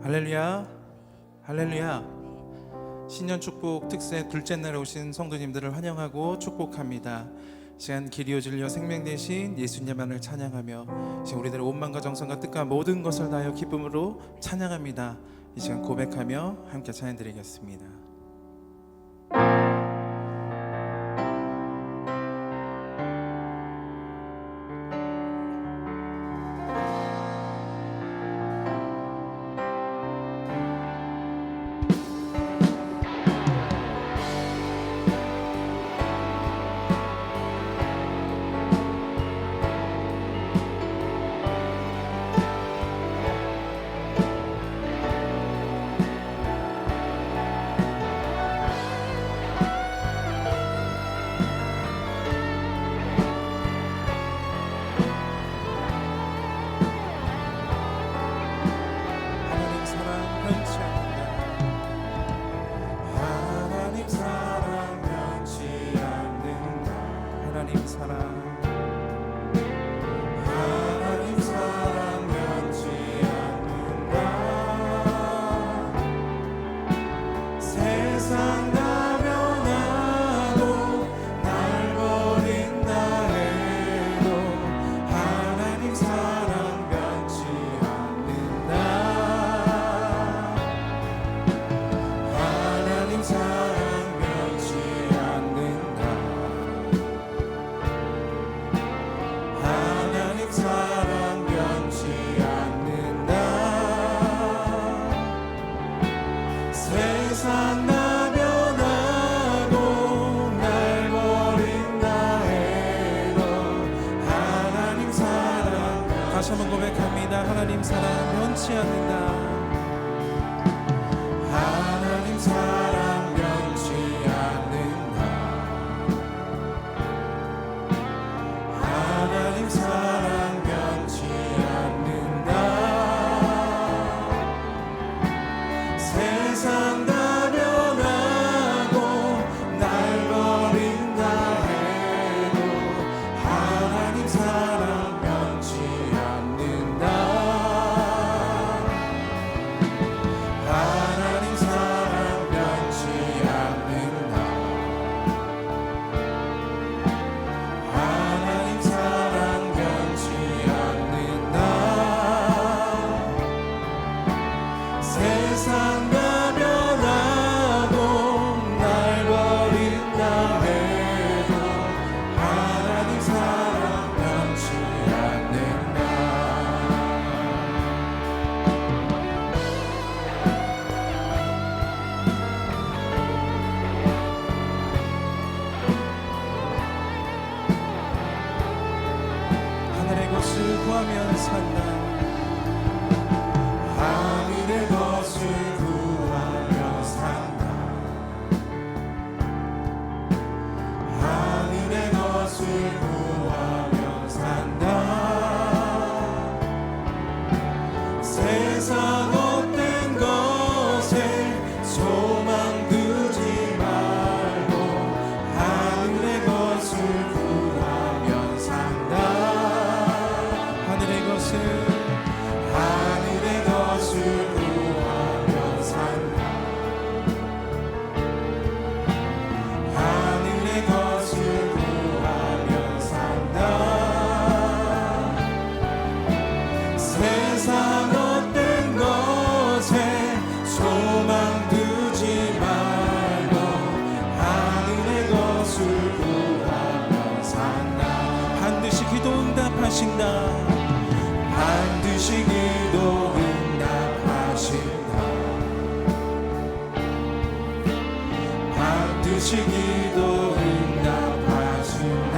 할렐루야, 할렐루야. 신년 축복 특세 둘째 날에 오신 성도님들을 환영하고 축복합니다. 시간 길이요 진리요 생명 되신 예수님만을 찬양하며 지금 우리들의 온 마음과 정성과 뜻과 모든 것을 다하여 기쁨으로 찬양합니다. 이 시간 고백하며 함께 찬양드리겠습니다. 다시 한번 고백합니다. 하나님 사랑 변치 않는다. 하나님 사랑 변치 않는다. 하나님 사랑 변치 않는다. 세상 다 변하고 날 버린다 해도 하나님 사랑 변치 않는다. 하나님 사랑 변치 않는다. 하나님 사랑 변치 않는다. 세상 다 변하고 날 버린다 해도 하나님 사랑 변치 않는다. 하늘의 것을 구하면 산다. 하늘의 것을 구하며 산다. 하늘의 것을 구하며 산다. 세상 헛된 것에 소망 두지 말고 하늘의 것을 구하며 산다. 하늘의 것을 하늘의 것을 구하며 산다. 하늘의 것을 구하며 산다. 세상 헛된 것에 소망 두지 말고 하늘의 것을 구하며 산다. 반드시 기도 응답하신다. 반드시 기도 응답하신다. 반드시 기도 응답하신다.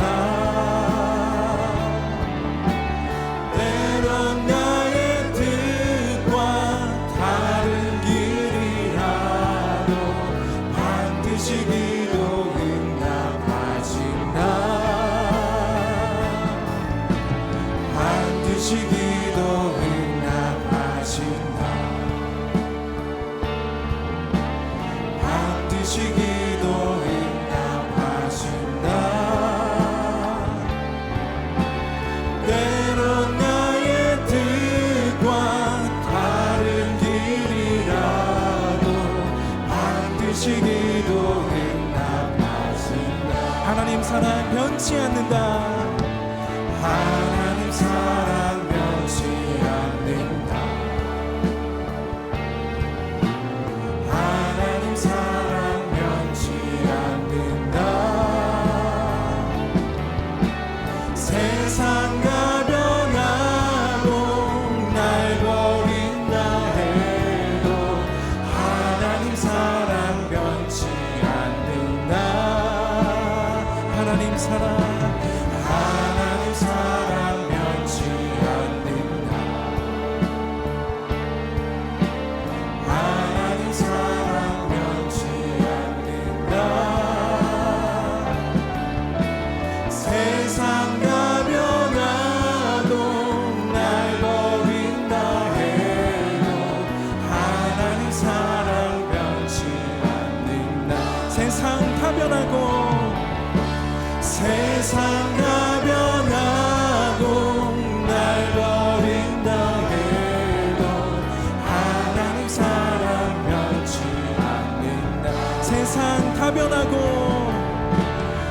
때론 나의 뜻과 다른 길이라도 반드시 기도 응답하신다. 반드시 기도 응답하신다. 반드시 기도 응답하신다. 때론 나의 뜻과 다른 길이 사랑 변치 않는다. 하나님 사랑 변치 않는다. 하나님 사랑 변치 않는다. 세상과 변하고 날 버린다 해도 하나님 사랑 변치 않는다. 하나님 사랑 하나님 사랑 변치 않는다. 하나님 사랑 변치 않는다. 세상과 변화도 날 버린다 해도 하나님 사랑 변치 않는다. 세상 다 변하고 세상과 변하고 날 버린다 해도 하나님 사랑 변치 않는다. 세상 다 변하고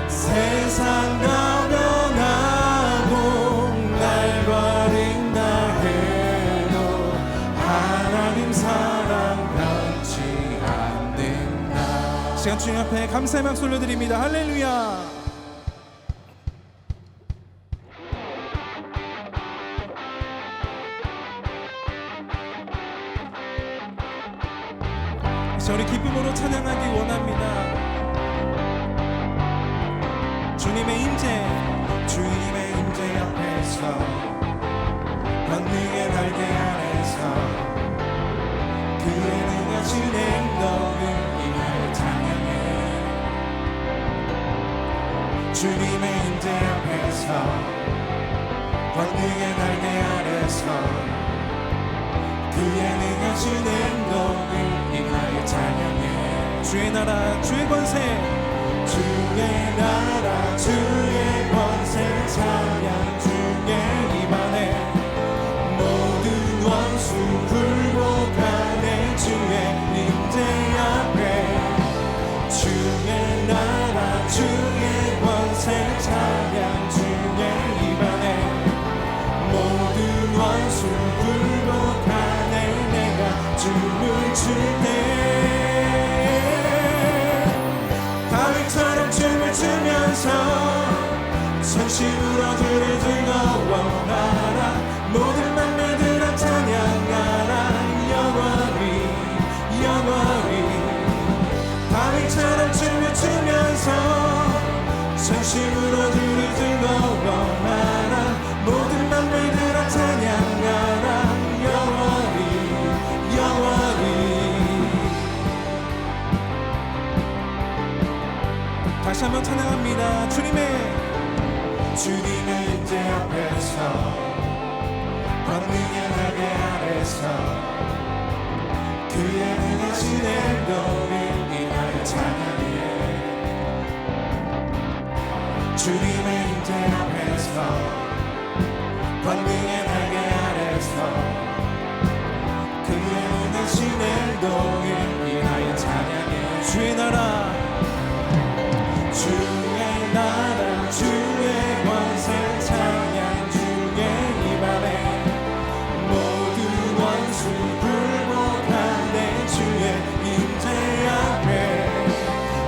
세상과 변하고 날 버린다 해도 하나님 사랑 변치 않는다. 시간 주님 앞에 감사의 박수 올려드립니다. 할렐루야. 우리 기쁨으로 찬양하기 원합니다. 주님의 임재, 주님의 임재 앞에서 권능의 날개 아래서 그의 능하신 행동을 인하여 찬양해. 주님의 임재 앞에서 권능의 날개 아래서 그의 능하신 행동을 인하여 찬양해. 주의 나라, 주의 권세, 주의 나라 주의 권세 찬양 주의 임하네. 모든 원수 굴복하네. 주의 임재 앞에 주의 나라 주의 권세 찬양 주의 임하네. 모든 원수 굴복하네. 내가 춤을 출 때 다윗처럼 춤을 추면서 전심으로 주를 즐거워하라. 모든 만물들아 찬양하라. 영원히 영원히. 다윗처럼 춤을 추면서 전심으로 주를 즐거워하라. 모든 만물들아 찬양하라. 영원히 영원히. 다시 한번 찬양합니다. 주님의 임재 앞에서 권능의 날개 아래서 그의 능하신 행동을 인하여 찬양해. 주님의 임재 앞에서 권능의 날개 아래서 그의 능하신 행동을 인하여 찬양해. 주의 나라, 주의 나라 주의 권세 찬양 주의 임하네. 모든 원수 굴복하네. 주의 임재 앞에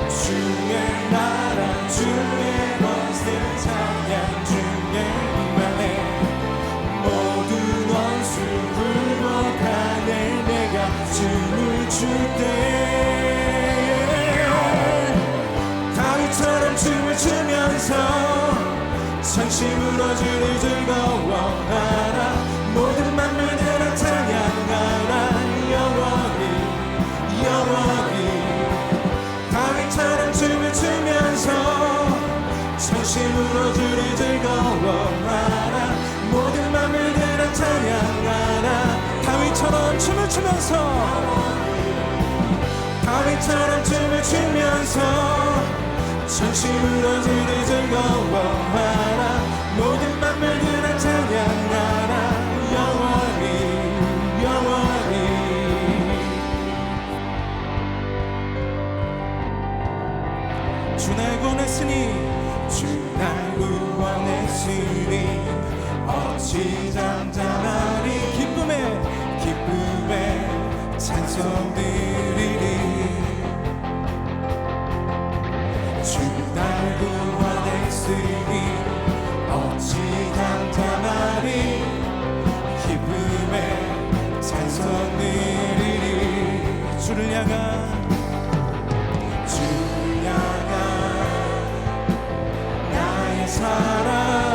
주의 나라 주의 권세 찬양 주의 임하네. 모든 원수 굴복하네. 내가 춤을 출 때 다윗처럼 춤을 추면서 전심으로 주를 즐거워하라. 모든 만물들아 찬양하라. 영원히 영원히. 다윗처럼 춤을 추면서 전심으로 주를 즐거워하라. 모든 만물들아 찬양하라. 다윗처럼 춤을 추면서 다윗처럼 춤을 추면서 전심으로 주를 즐거워하라. 모든 만물들아 찬양하라. 영원히 영원히. 주 날 구원했으니 주 어찌 잠잠하리 기쁨에 찬송 드리리 주 날 구원했으니 어찌 잠잠하리 기쁨에 찬송 드리리 주를 향한 나의 사랑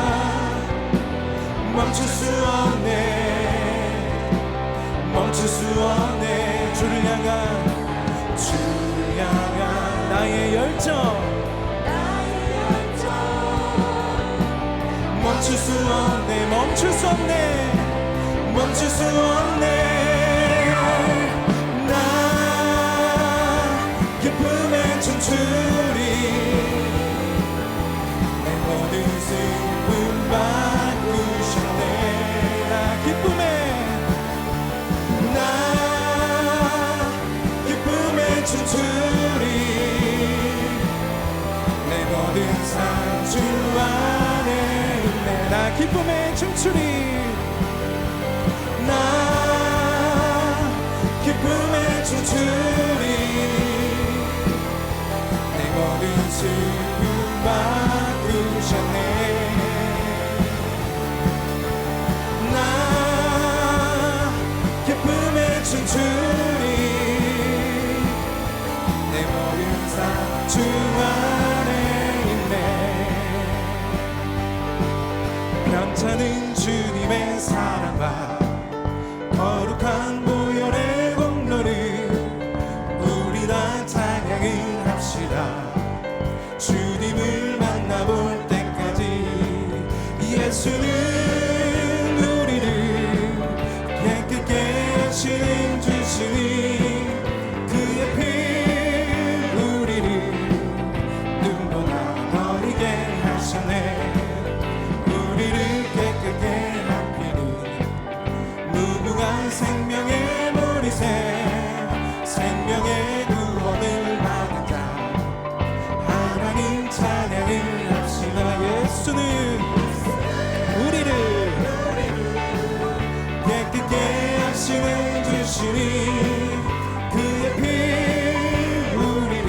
멈출 수 없네 주를 향한 나의 열정 멈출 수 없네 나 기쁨에 춤추리 내 모든 슬픔 바꾸셨네 나 기쁨에 춤추리 내 모든 삶 주 안에 있네 나 기쁨에 춤추리 나 기쁨에 춤추리 내 모든 슬픔 바꾸셨네 나 기쁨에 춤추리 내 모든 삶 주 안에 있네 변찮은 주님의 사랑과 거룩한 보혈의 공로를 우리 다 찬양을 합시다 주님을 만나볼 때까지 예수는 우리를 깨끗게 하시는 주시니 그의 피 우리를 눈보다 버리게 하셨네 우리를 깨끗게 하시니 무궁한 생명의 머리새 생명의 구원을 받은 자 하나님 찬양을 합시다 예수는 우리를 깨끗게 하시는 주시니 그의 피 우리를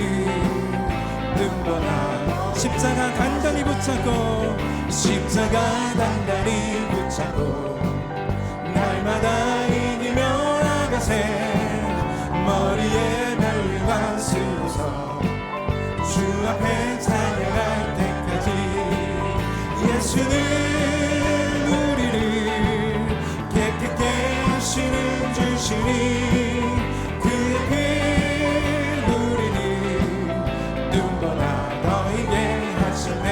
눈보다 십자가 단단히 붙잡고 날마다 이기며 나가세 머리에 날려가 쓰고서 주 앞에 찬양할 때까지 예수는 우리를 깨끗게 하시는 주시니 그의 피 우리를 눈보다 더 있게 하셨네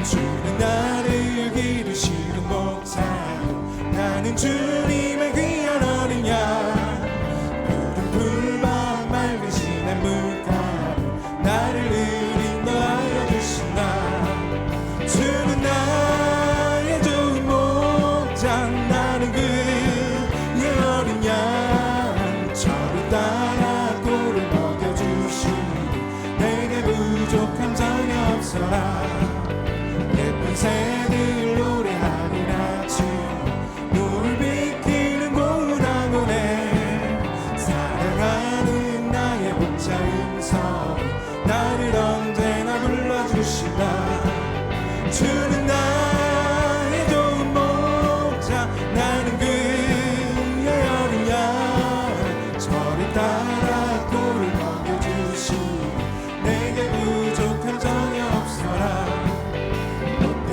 주는 나를 기르시는 목자 나는 주님의 귀한 어린 양 푸른 풀밭 맑은 시냇 물가로 나를 인도하여 주신다 주는 나의 좋은 목자 나는 그의 어린 양 저를 따라 꼴을 먹여주시니 내게 부족함 전혀 없어라 예쁜 새들 노래하리라 주 노을 비키는 고운항원에 사랑하는 나의 목자 음성 나를 언제나 불러주신다 주는 나의 좋은 목자 나는 그의 어린 양 저를 따라 꼴을 먹여주시니 내게 부족함 전혀 없어라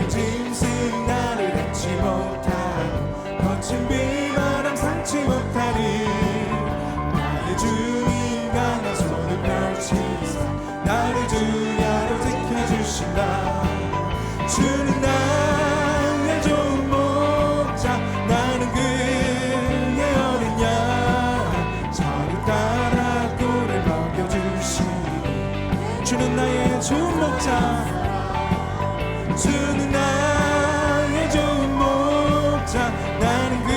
짐승 나를 밟지 못하고 거친 비바람 상치 못하리 나의 주님 강한 손을 펼치사 나를 주야로 지켜주신다 주는 나의 좋은 목자 나는 그의 어린 양 저를 따라 꼴을 먹여주시니 주는 나의 좋은 목자 주는 나의 좋은 목자 나는 그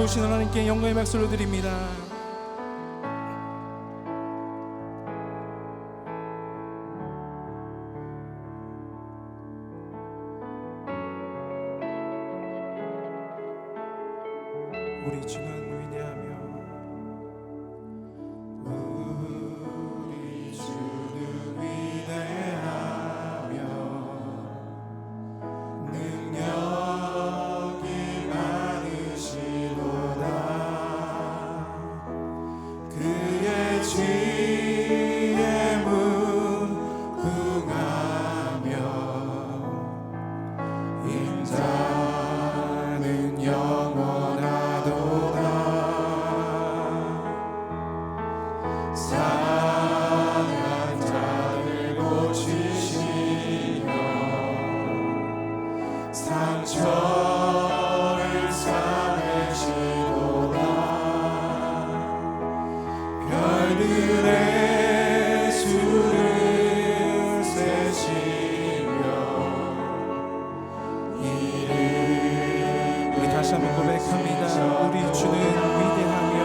좋으신 하나님께 영광의 박수를 드립니다. 우리 주는 위대하며 우리 주는 위대하며 능력이 많으시도다. 그의 지혜 무궁하며 인자는 영원하도다. 상한 자를 고치시며 상처를 싸매시도다. 별들의 수를 세시며 우리 다시 한번 고백합니다. 우리 주는 위대하며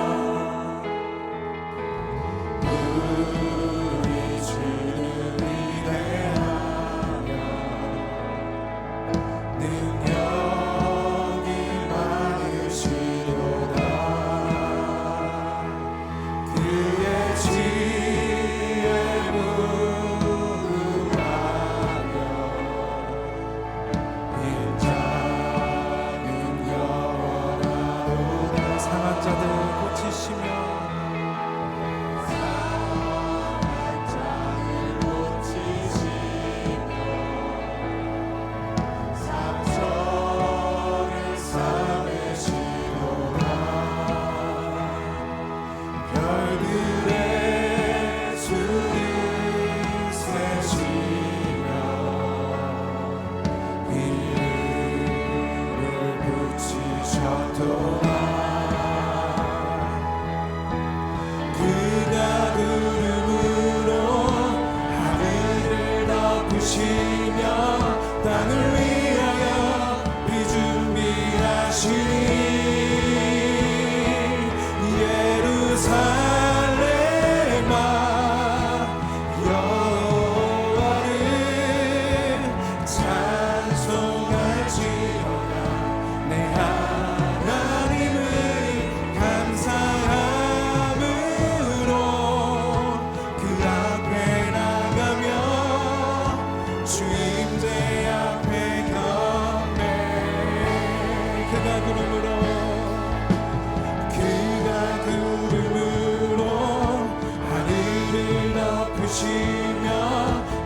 우리 주는 위대하며 능력이 많으시도다. 그의 지혜 무궁하며 인자는 영원하도다. 상한 자들 고치시며 상처를 싸매시도다. 별들의 수를 세시며 이름을 붙이셨도다. 그가 구름으로 하늘을 덮으시며 땅을 위하여 비준비하시니 예루살렘아 여호와를 찬송할지어다. 내 하나님을 감사함으로 그 앞에 나가며 주임제 앞에 경배. 그가 구름으로 하늘을 덮으시며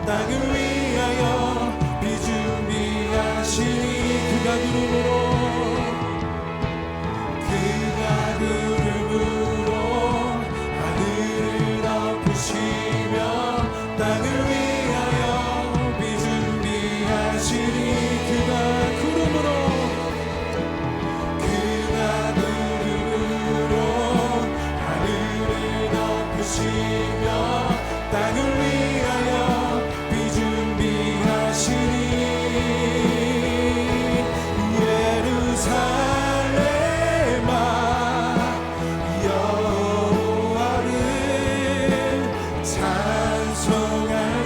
땅을 위하여 비준비하시니 그가 구름으로 하늘을 덮으시며 땅을 위하여 비준비하시니 그가 구름으로 하늘을 덮으시며 땅을 위하여 비준비하시니 예루살렘아 여호와를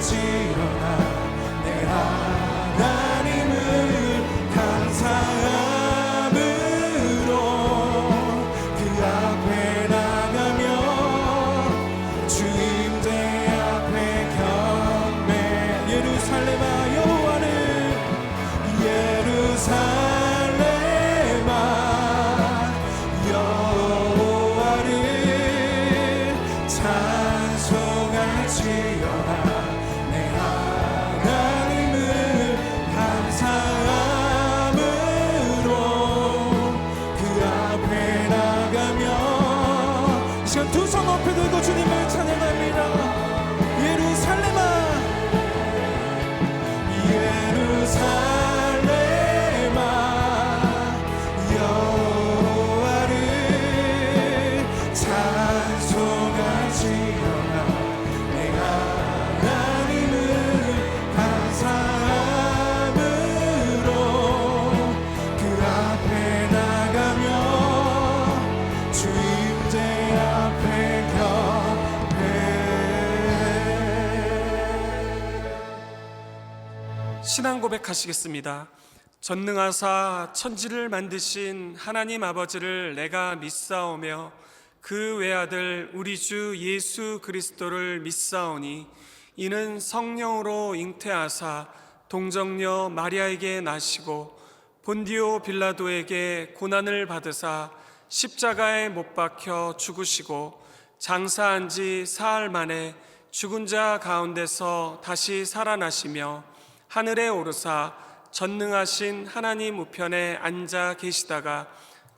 찬송할지어다. 내 하나님을 감사함으로 그 앞에 나가며 주임제 앞에 경배. 예루살렘아 여호와를 예루살렘아 여호와를 찬송할지어다. 내 하나님을 감사함으로 그 앞에 나가며 이 시간 두 손 높이 들고 주님을 찬양합니다. 예루살렘아 예루살렘아 여호와를 찬송할지어다. 내 하나님을 신앙 고백하시겠습니다. 전능하사 천지를 만드신 하나님 아버지를 내가 믿사오며 그 외아들 우리 주 예수 그리스도를 믿사오니 이는 성령으로 잉태하사 동정녀 마리아에게 나시고 본디오 빌라도에게 고난을 받으사 십자가에 못 박혀 죽으시고 장사한 지 사흘 만에 죽은 자 가운데서 다시 살아나시며 하늘에 오르사 전능하신 하나님 우편에 앉아 계시다가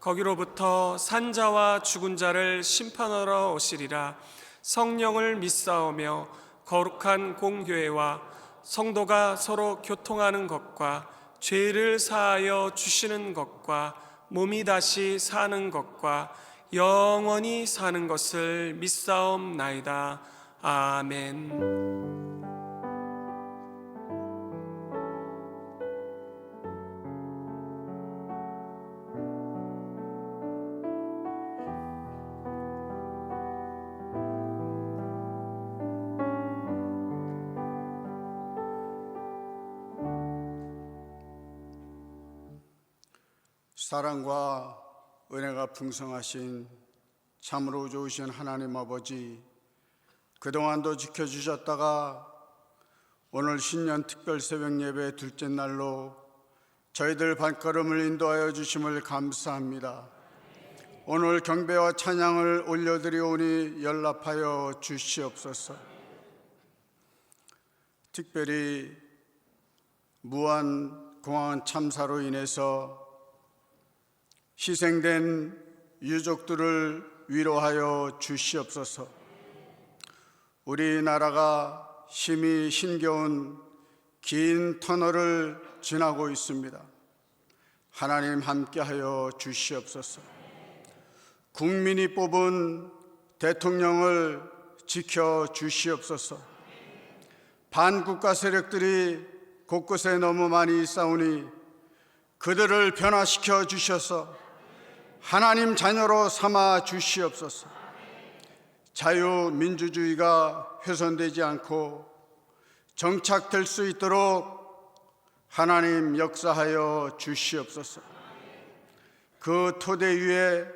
거기로부터 산자와 죽은 자를 심판하러 오시리라. 성령을 믿사오며 거룩한 공교회와 성도가 서로 교통하는 것과 죄를 사하여 주시는 것과 몸이 다시 사는 것과 영원히 사는 것을 믿사옵나이다. 아멘. 사랑과 은혜가 풍성하신 참으로 좋으신 하나님 아버지, 그동안도 지켜주셨다가 오늘 신년 특별 새벽 예배 둘째 날로 저희들 발걸음을 인도하여 주심을 감사합니다. 오늘 경배와 찬양을 올려드리오니 연락하여 주시옵소서. 특별히 무안공항 참사로 인해서 희생된 유족들을 위로하여 주시옵소서. 우리나라가 심히 힘겨운 긴 터널을 지나고 있습니다. 하나님 함께하여 주시옵소서. 국민이 뽑은 대통령을 지켜 주시옵소서. 반국가 세력들이 곳곳에 너무 많이 싸우니 그들을 변화시켜 주셔서 하나님 자녀로 삼아 주시옵소서. 자유민주주의가 훼손되지 않고 정착될 수 있도록 하나님 역사하여 주시옵소서. 그 토대 위에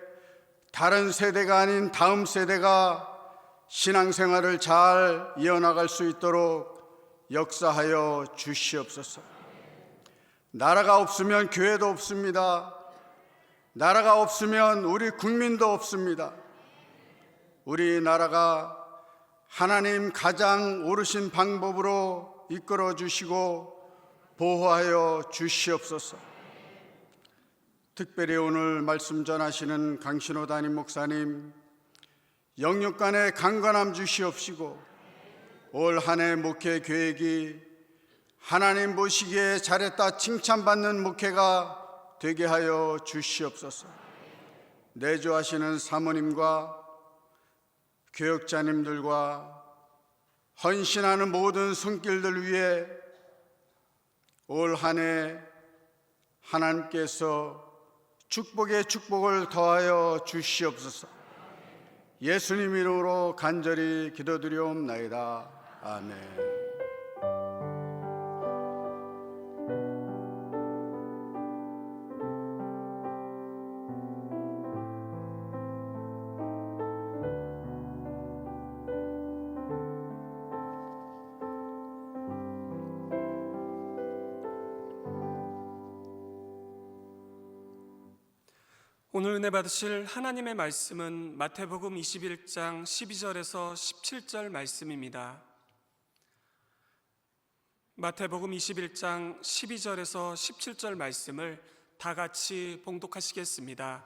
다른 세대가 아닌 다음 세대가 신앙생활을 잘 이어나갈 수 있도록 역사하여 주시옵소서. 나라가 없으면 교회도 없습니다. 나라가 없으면 우리 국민도 없습니다. 우리나라가 하나님 가장 옳으신 방법으로 이끌어 주시고 보호하여 주시옵소서. 특별히 오늘 말씀 전하시는 강신호 담임 목사님, 영육간에 강건함 주시옵시고 올 한 해 목회 계획이 하나님 보시기에 잘했다 칭찬받는 목회가 되게 하여 주시옵소서. 내조하시는 사모님과 교역자님들과 헌신하는 모든 손길들 위해 올 한 해 하나님께서 축복에 축복을 더하여 주시옵소서. 예수님 이름으로 간절히 기도드리옵나이다. 아멘. 오늘 은혜 받으실 하나님의 말씀은 마태복음 21장 12절에서 17절 말씀입니다. 마태복음 21장 12절에서 17절 말씀을 다 같이 봉독하시겠습니다.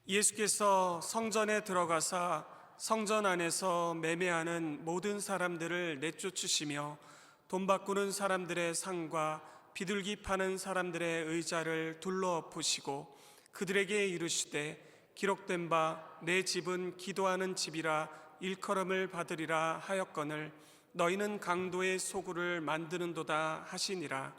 예수께서 성전에 들어가사 성전 안에서 매매하는 모든 사람들을 내쫓으시며 돈 바꾸는 사람들의 상과 비둘기 파는 사람들의 의자를 둘러엎으시고 그들에게 이르시되 기록된 바 내 집은 기도하는 집이라 일컬음을 받으리라 하였거늘 너희는 강도의 소굴을 만드는도다 하시니라.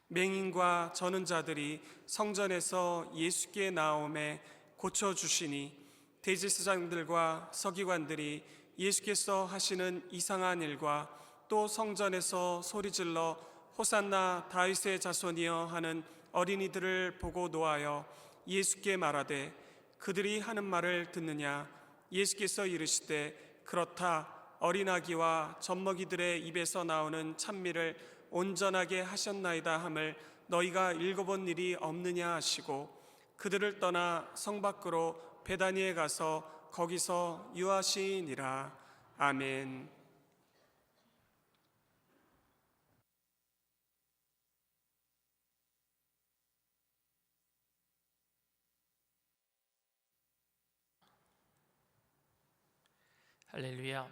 맹인과 저는 자들이 성전에서 예수께 나오매 고쳐주시니 대제사장들과 서기관들이 예수께서 하시는 이상한 일과 또 성전에서 소리질러 호산나 다윗의 자손이여 하는 어린이들을 보고 노하여 예수께 말하되 그들이 하는 말을 듣느냐. 예수께서 이르시되 그렇다. 어린아기와 젖먹이들의 입에서 나오는 찬미를 온전하게 하셨나이다 함을 너희가 읽어본 일이 없느냐 하시고 그들을 떠나 성 밖으로 베다니에 가서 거기서 유하시니라. 아멘. 할렐루야.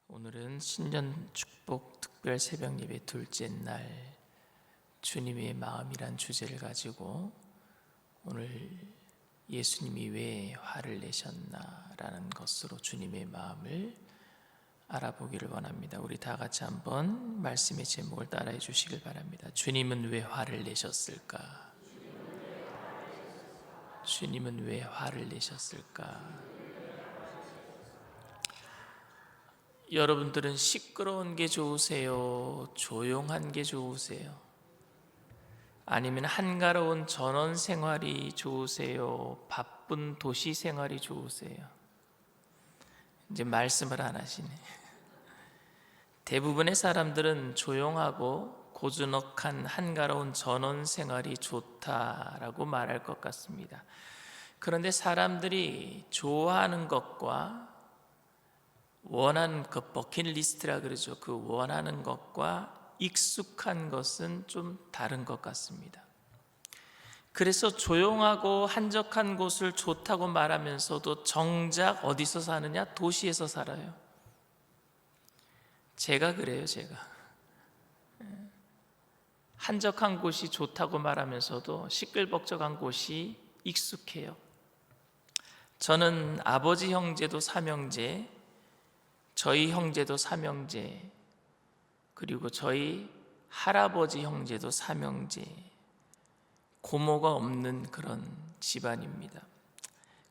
오늘은 신년 축복 특별 새벽 예배 둘째 날, 주님의 마음이란 주제를 가지고 오늘 예수님이 왜 화를 내셨나라는 것으로 주님의 마음을 알아보기를 원합니다. 우리 다 같이 한번 말씀의 제목을 따라해 주시길 바랍니다. 주님은 왜 화를 내셨을까? 주님은 왜 화를 내셨을까? 여러분들은 시끄러운 게 좋으세요? 조용한 게 좋으세요? 아니면 한가로운 전원 생활이 좋으세요? 바쁜 도시 생활이 좋으세요? 이제 말씀을 안 하시네. 대부분의 사람들은 조용하고 고즈넉한 한가로운 전원 생활이 좋다라고 말할 것 같습니다. 그런데 사람들이 좋아하는 것과 원하는 것, 버킷리스트라 그러죠. 그 원하는 것과 익숙한 것은 좀 다른 것 같습니다. 그래서 조용하고 한적한 곳을 좋다고 말하면서도 정작 어디서 사느냐? 도시에서 살아요. 제가 그래요, 제가. 한적한 곳이 좋다고 말하면서도 시끌벅적한 곳이 익숙해요. 저는 아버지 형제도 삼형제, 저희 형제도 삼형제, 그리고 저희 할아버지 형제도 삼형제, 고모가 없는 그런 집안입니다.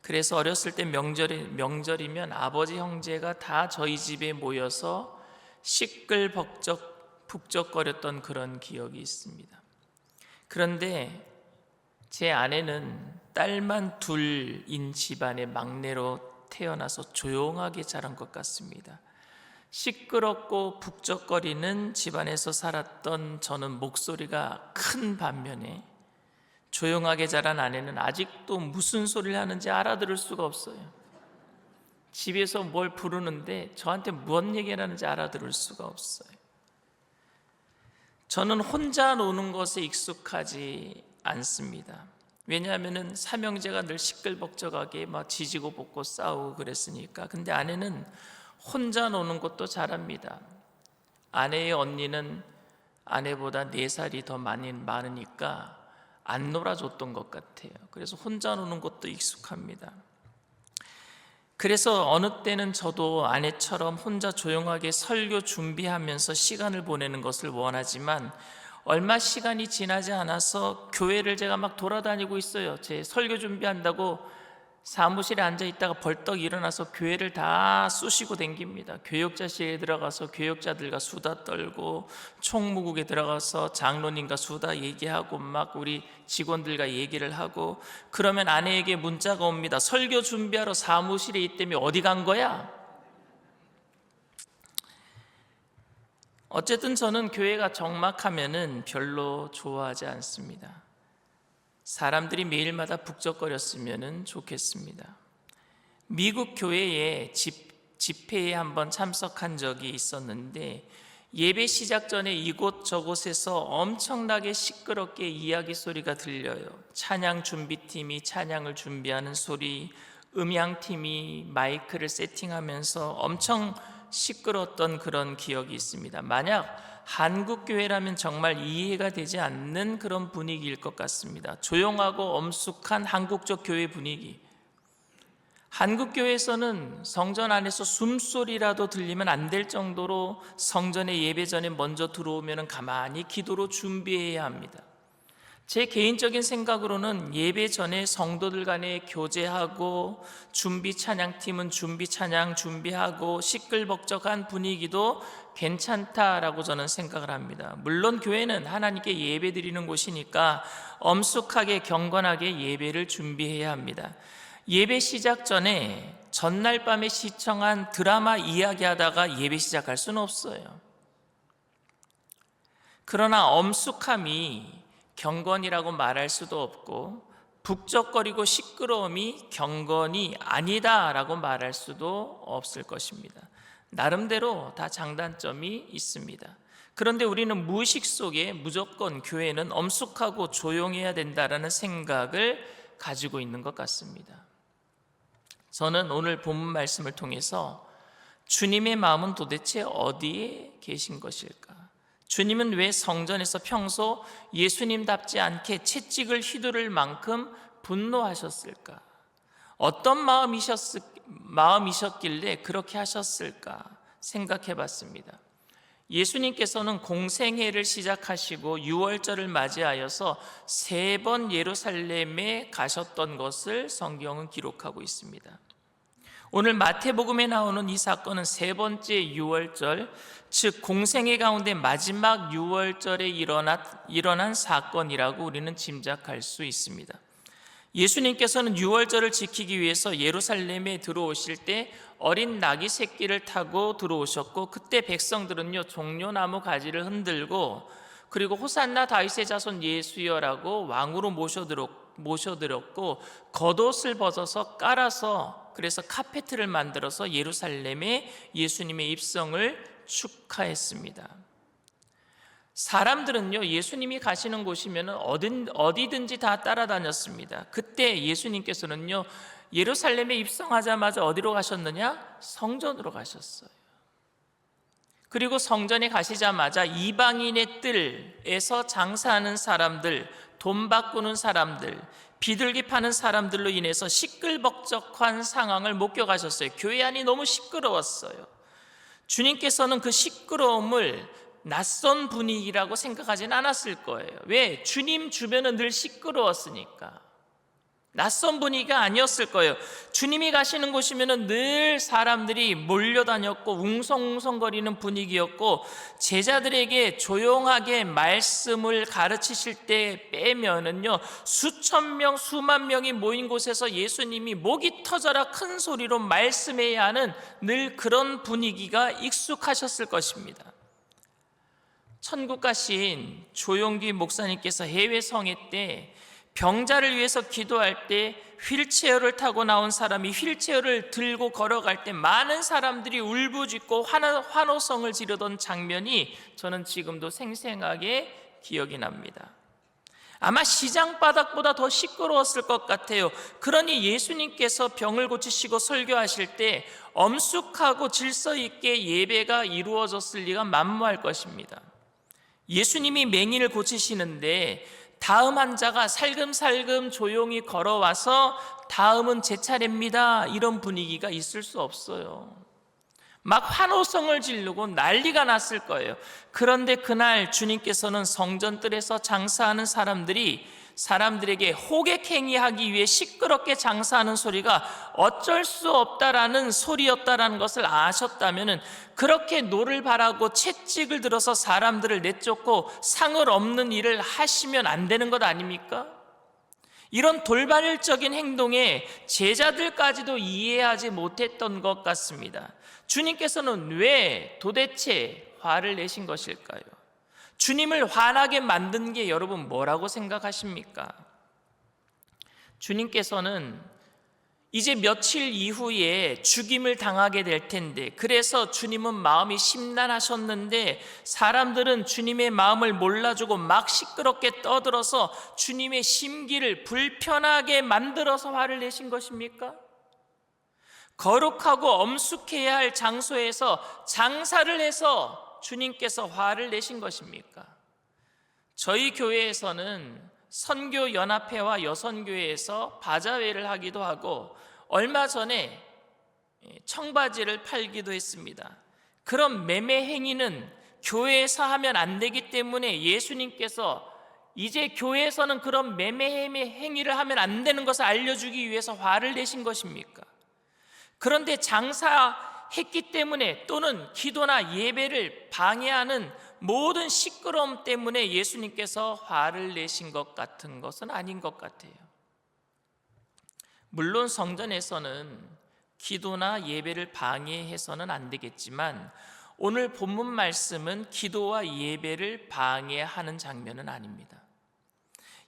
그래서 어렸을 때 명절이면 아버지 형제가 다 저희 집에 모여서 시끌벅적 북적거렸던 그런 기억이 있습니다. 그런데 제 아내는 딸만 둘인 집안의 막내로 태어나서 조용하게 자란 것 같습니다. 시끄럽고 북적거리는 집안에서 살았던 저는 목소리가 큰 반면에 조용하게 자란 아내는 아직도 무슨 소리를 하는지 알아들을 수가 없어요. 집에서 뭘 부르는데 저한테 무슨 얘기를 하는지 알아들을 수가 없어요. 저는 혼자 노는 것에 익숙하지 않습니다. 왜냐하면 삼형제가 늘 시끌벅적하게 막 지지고 볶고 싸우고 그랬으니까. 근데 아내는 혼자 노는 것도 잘합니다. 아내의 언니는 아내보다 4살이 더 많으니까 안 놀아줬던 것 같아요. 그래서 혼자 노는 것도 익숙합니다. 그래서 어느 때는 저도 아내처럼 혼자 조용하게 설교 준비하면서 시간을 보내는 것을 원하지만 얼마 시간이 지나지 않아서 교회를 제가 막 돌아다니고 있어요. 제 설교 준비한다고 사무실에 앉아 있다가 벌떡 일어나서 교회를 다 쑤시고 댕깁니다. 교역자실에 들어가서 교역자들과 수다 떨고, 총무국에 들어가서 장로님과 수다 얘기하고 막 우리 직원들과 얘기를 하고, 그러면 아내에게 문자가 옵니다. 설교 준비하러 사무실에 있다며 어디 간 거야? 어쨌든 저는 교회가 적막하면은 별로 좋아하지 않습니다. 사람들이 매일마다 북적거렸으면 좋겠습니다. 미국 교회에 집회에 한번 참석한 적이 있었는데 예배 시작 전에 이곳저곳에서 엄청나게 시끄럽게 이야기 소리가 들려요. 찬양 준비팀이 찬양을 준비하는 소리, 음향팀이 마이크를 세팅하면서 엄청 시끄러웠던 그런 기억이 있습니다. 만약 한국 교회라면 정말 이해가 되지 않는 그런 분위기일 것 같습니다. 조용하고 엄숙한 한국적 교회 분위기. 한국 교회에서는 성전 안에서 숨소리라도 들리면 안 될 정도로 성전에 예배 전에 먼저 들어오면 가만히 기도로 준비해야 합니다. 제 개인적인 생각으로는 예배 전에 성도들 간에 교제하고, 준비 찬양팀은 준비 찬양 준비하고, 시끌벅적한 분위기도 괜찮다라고 저는 생각을 합니다. 물론 교회는 하나님께 예배 드리는 곳이니까 엄숙하게 경건하게 예배를 준비해야 합니다. 예배 시작 전에 전날 밤에 시청한 드라마 이야기하다가 예배 시작할 수는 없어요. 그러나 엄숙함이 경건이라고 말할 수도 없고 북적거리고 시끄러움이 경건이 아니다라고 말할 수도 없을 것입니다. 나름대로 다 장단점이 있습니다. 그런데 우리는 무의식 속에 무조건 교회는 엄숙하고 조용해야 된다라는 생각을 가지고 있는 것 같습니다. 저는 오늘 본문 말씀을 통해서 주님의 마음은 도대체 어디에 계신 것일까? 주님은 왜 성전에서 평소 예수님답지 않게 채찍을 휘두를 만큼 분노하셨을까? 어떤 마음이셨길래 그렇게 하셨을까 생각해 봤습니다. 예수님께서는 공생애를 시작하시고 유월절을 맞이하여서 3번 예루살렘에 가셨던 것을 성경은 기록하고 있습니다. 오늘 마태복음에 나오는 이 사건은 3번째 유월절, 즉 공생애 가운데 마지막 유월절에 일어난 사건이라고 우리는 짐작할 수 있습니다. 예수님께서는 유월절을 지키기 위해서 예루살렘에 들어오실 때 어린 나귀 새끼를 타고 들어오셨고, 그때 백성들은요 종려나무 가지를 흔들고 그리고 호산나 다윗의 자손 예수여라고 왕으로 모셔들었고 겉옷을 벗어서 깔아서 그래서 카페트를 만들어서 예루살렘에 예수님의 입성을 축하했습니다. 사람들은요 예수님이 가시는 곳이면 어디든지 다 따라다녔습니다. 그때 예수님께서는요 예루살렘에 입성하자마자 어디로 가셨느냐? 성전으로 가셨어요. 그리고 성전에 가시자마자 이방인의 뜰에서 장사하는 사람들, 돈 바꾸는 사람들, 비둘기 파는 사람들로 인해서 시끌벅적한 상황을 목격하셨어요. 교회 안이 너무 시끄러웠어요. 주님께서는 그 시끄러움을 낯선 분위기라고 생각하진 않았을 거예요. 왜? 주님 주변은 늘 시끄러웠으니까. 낯선 분위기가 아니었을 거예요. 주님이 가시는 곳이면 늘 사람들이 몰려다녔고 웅성웅성거리는 분위기였고, 제자들에게 조용하게 말씀을 가르치실 때 빼면은요 수천 명 수만 명이 모인 곳에서 예수님이 목이 터져라 큰 소리로 말씀해야 하는 늘 그런 분위기가 익숙하셨을 것입니다. 천국 가신 조용기 목사님께서 해외 성회 때 병자를 위해서 기도할 때 휠체어를 타고 나온 사람이 휠체어를 들고 걸어갈 때 많은 사람들이 울부짖고 환호성을 지르던 장면이 저는 지금도 생생하게 기억이 납니다. 아마 시장 바닥보다 더 시끄러웠을 것 같아요. 그러니 예수님께서 병을 고치시고 설교하실 때 엄숙하고 질서 있게 예배가 이루어졌을 리가 만무할 것입니다. 예수님이 맹인을 고치시는데 다음 환자가 살금살금 조용히 걸어와서 다음은 제 차례입니다 이런 분위기가 있을 수 없어요. 막 환호성을 지르고 난리가 났을 거예요. 그런데 그날 주님께서는 성전뜰에서 장사하는 사람들에게 호객행위하기 위해 시끄럽게 장사하는 소리가 어쩔 수 없다라는 소리였다라는 것을 아셨다면 그렇게 노를 바라고 채찍을 들어서 사람들을 내쫓고 상을 없는 일을 하시면 안 되는 것 아닙니까? 이런 돌발적인 행동에 제자들까지도 이해하지 못했던 것 같습니다. 주님께서는 왜 도대체 화를 내신 것일까요? 주님을 화나게 만든 게 여러분 뭐라고 생각하십니까? 주님께서는 이제 며칠 이후에 죽임을 당하게 될 텐데, 그래서 주님은 마음이 심란하셨는데 사람들은 주님의 마음을 몰라주고 막 시끄럽게 떠들어서 주님의 심기를 불편하게 만들어서 화를 내신 것입니까? 거룩하고 엄숙해야 할 장소에서 장사를 해서 주님께서 화를 내신 것입니까? 저희 교회에서는 선교연합회와 여선교회에서 바자회를 하기도 하고 얼마 전에 청바지를 팔기도 했습니다. 그런 매매 행위는 교회에서 하면 안 되기 때문에 예수님께서 이제 교회에서는 그런 매매 행위를 하면 안 되는 것을 알려주기 위해서 화를 내신 것입니까? 그런데 장사 했기 때문에 또는 기도나 예배를 방해하는 모든 시끄러움 때문에 예수님께서 화를 내신 것 같은 것은 아닌 것 같아요. 물론 성전에서는 기도나 예배를 방해해서는 안 되겠지만 오늘 본문 말씀은 기도와 예배를 방해하는 장면은 아닙니다.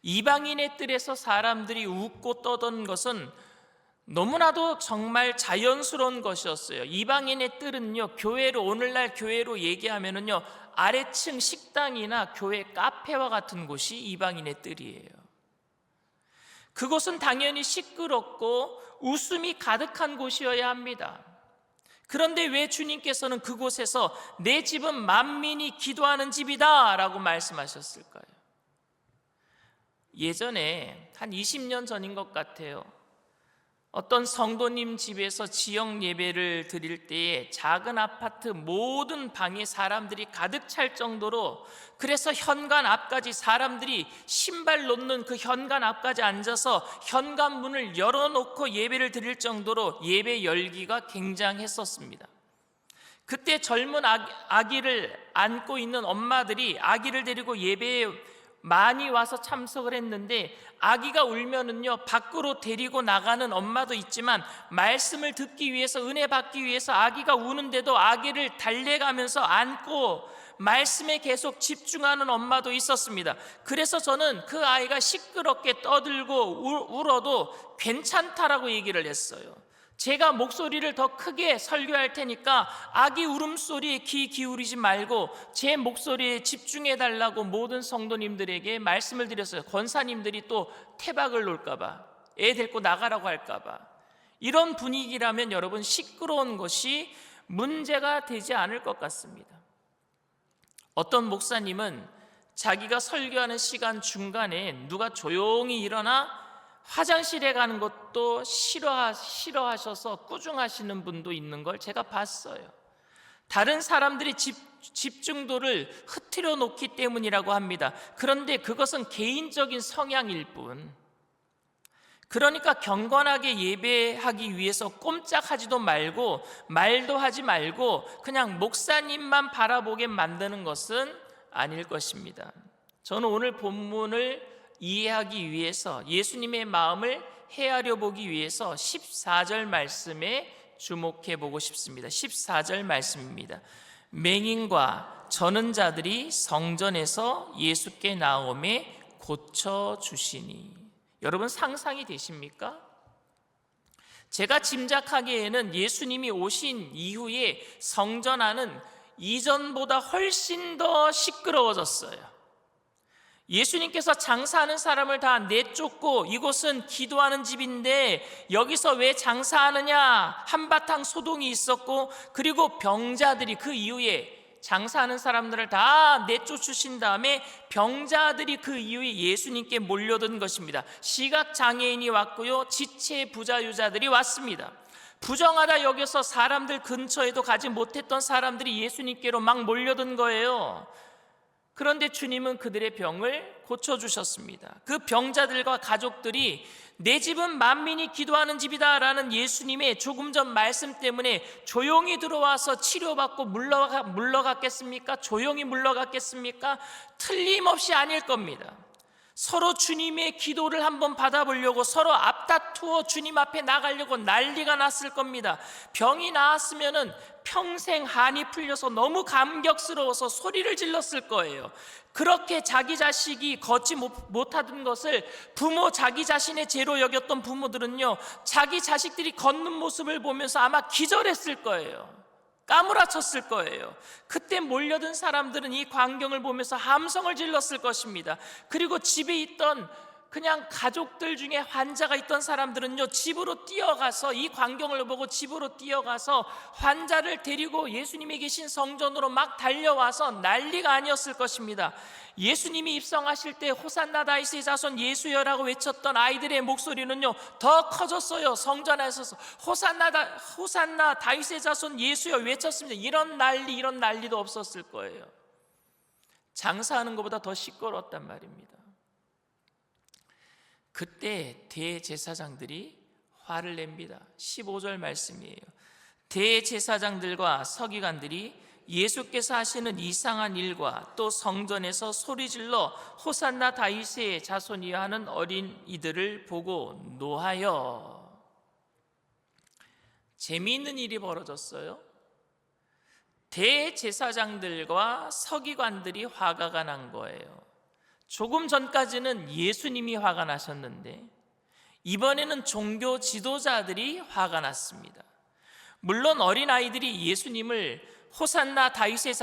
이방인의 뜰에서 사람들이 웃고 떠드는 것은 너무나도 정말 자연스러운 것이었어요. 이방인의 뜰은요, 교회로, 오늘날 교회로 얘기하면은요, 아래층 식당이나 교회 카페와 같은 곳이 이방인의 뜰이에요. 그곳은 당연히 시끄럽고 웃음이 가득한 곳이어야 합니다. 그런데 왜 주님께서는 그곳에서 내 집은 만민이 기도하는 집이다 라고 말씀하셨을까요? 예전에 한 20년 전인 것 같아요. 어떤 성도님 집에서 지역 예배를 드릴 때에 작은 아파트 모든 방에 사람들이 가득 찰 정도로, 그래서 현관 앞까지 사람들이 신발 놓는 그 현관 앞까지 앉아서 현관문을 열어놓고 예배를 드릴 정도로 예배 열기가 굉장했었습니다. 그때 젊은 아기를 안고 있는 엄마들이 아기를 데리고 예배에 많이 와서 참석을 했는데, 아기가 울면은요, 밖으로 데리고 나가는 엄마도 있지만 말씀을 듣기 위해서, 은혜 받기 위해서 아기가 우는데도 아기를 달래가면서 안고 말씀에 계속 집중하는 엄마도 있었습니다. 그래서 저는 그 아이가 시끄럽게 떠들고 울어도 괜찮다라고 얘기를 했어요. 제가 목소리를 더 크게 설교할 테니까 아기 울음소리에 귀 기울이지 말고 제 목소리에 집중해 달라고 모든 성도님들에게 말씀을 드렸어요. 권사님들이 또 태박을 놓을까 봐, 애 데리고 나가라고 할까 봐. 이런 분위기라면 여러분, 시끄러운 것이 문제가 되지 않을 것 같습니다. 어떤 목사님은 자기가 설교하는 시간 중간에 누가 조용히 일어나 화장실에 가는 것도 싫어하셔서 꾸중하시는 분도 있는 걸 제가 봤어요. 다른 사람들이 집중도를 흐트려 놓기 때문이라고 합니다. 그런데 그것은 개인적인 성향일 뿐. 그러니까 경건하게 예배하기 위해서 꼼짝하지도 말고 말도 하지 말고 그냥 목사님만 바라보게 만드는 것은 아닐 것입니다. 저는 오늘 본문을 이해하기 위해서, 예수님의 마음을 헤아려 보기 위해서 14절 말씀에 주목해 보고 싶습니다. 14절 말씀입니다. 맹인과 저는 자들이 성전에서 예수께 나오매 고쳐주시니. 여러분, 상상이 되십니까? 제가 짐작하기에는 예수님이 오신 이후에 성전 안은 이전보다 훨씬 더 시끄러워졌어요. 예수님께서 장사하는 사람을 다 내쫓고 이곳은 기도하는 집인데 여기서 왜 장사하느냐, 한바탕 소동이 있었고, 그리고 병자들이, 그 이후에 장사하는 사람들을 다 내쫓으신 다음에 병자들이 그 이후에 예수님께 몰려든 것입니다. 시각장애인이 왔고요, 지체 부자유자들이 왔습니다. 부정하다 여겨서 사람들 근처에도 가지 못했던 사람들이 예수님께로 막 몰려든 거예요. 그런데 주님은 그들의 병을 고쳐주셨습니다. 그 병자들과 가족들이 내 집은 만민이 기도하는 집이다 라는 예수님의 조금 전 말씀 때문에 조용히 들어와서 치료받고 물러갔겠습니까? 조용히 물러갔겠습니까? 틀림없이 아닐 겁니다. 서로 주님의 기도를 한번 받아보려고 서로 앞다투어 주님 앞에 나가려고 난리가 났을 겁니다. 병이 나았으면은 평생 한이 풀려서 너무 감격스러워서 소리를 질렀을 거예요. 그렇게 자기 자식이 걷지 못하던 것을 부모, 자기 자신의 죄로 여겼던 부모들은요, 자기 자식들이 걷는 모습을 보면서 아마 기절했을 거예요. 까무라쳤을 거예요. 그때 몰려든 사람들은 이 광경을 보면서 함성을 질렀을 것입니다. 그리고 집에 있던 그냥 가족들 중에 환자가 있던 사람들은요, 집으로 뛰어가서, 이 광경을 보고 집으로 뛰어가서 환자를 데리고 예수님이 계신 성전으로 막 달려와서 난리가 아니었을 것입니다. 예수님이 입성하실 때 호산나 다윗의 자손 예수여라고 외쳤던 아이들의 목소리는요, 더 커졌어요. 성전 안에서 호산나 다윗의 자손 예수여 외쳤습니다. 이런 난리도 없었을 거예요. 장사하는 것보다 더 시끄러웠단 말입니다. 그때 대제사장들이 화를 냅니다. 15절 말씀이에요. 대제사장들과 서기관들이 예수께서 하시는 이상한 일과 또 성전에서 소리질러 호산나 다윗의 자손이여 하는 어린이들을 보고 노하여. 재미있는 일이 벌어졌어요. 대제사장들과 서기관들이 화가 난 거예요. 조금 전까지는 예수님이 화가 나셨는데 이번에는 종교 지도자들이 화가 났습니다. 물론 어린아이들이 예수님을 호산나 다윗의